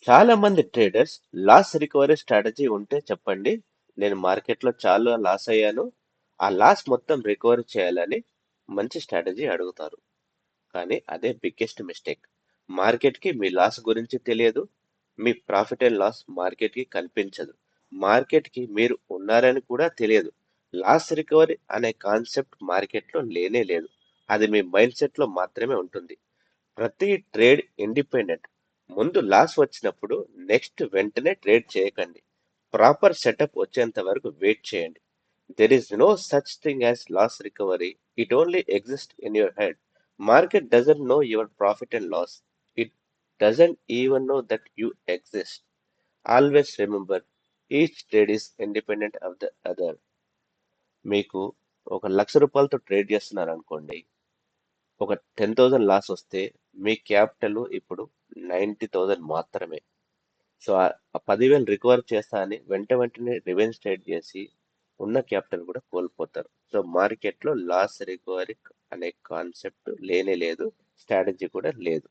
చాలా మంది traders loss recovery strategy ఉంటే చెప్పండి. నేను మార్కెట్లో చాలా లాస్ అయ్యాను. ఆ లాస్ మొత్తం రికవరీ చేయాలని మంచి స్ట్రాటజీ అడుగుతారు. కానీ అదే బిగ్గెస్ట్ మిస్టేక్. మార్కెట్కి మీ లాస్ గురించి తెలియదు. మీ ప్రాఫిట్ అండ్ లాస్ మార్కెట్కి కనిపించదు. మార్కెట్కి మీరు ఉన్నారని కూడా తెలియదు. లాస్ రికవరీ అనే కాన్సెప్ట్ మార్కెట్లో లేనే లేదు. అది మీ మైండ్ సెట్లో మాత్రమే ఉంటుంది. ప్రతి ట్రేడ్ ఇండిపెండెంట్. ముందు లాస్ వచ్చినప్పుడు నెక్స్ట్ వెంటనే ట్రేడ్ చేయకండి. ప్రాపర్ సెటప్ వచ్చేంత వరకు వెయిట్ చేయండి. There is no such thing as loss recovery. It only exist in your head. Market doesn't know your profit and loss. It doesn't even know that you exist. Always remember, each trade is independent of the other. మీకు ఒక రూ. 1,00,000 trade చేస్తున్నారు అనుకోండి. ఒక 10,000 loss వస్తే మీ capital ఇప్పుడు 90,000 మాత్రమే. So ఆ 10,000 రికవర్ చేస్తా అని వెంటనే రివెంజ్ ట్రేడ్ చేసి ఉన్న క్యాపిటల్ కూడా కోల్పోతారు. సో మార్కెట్లో లాస్ రికవరీ అనే కాన్సెప్ట్ లేనే లేదు. స్ట్రాటజీ కూడా లేదు.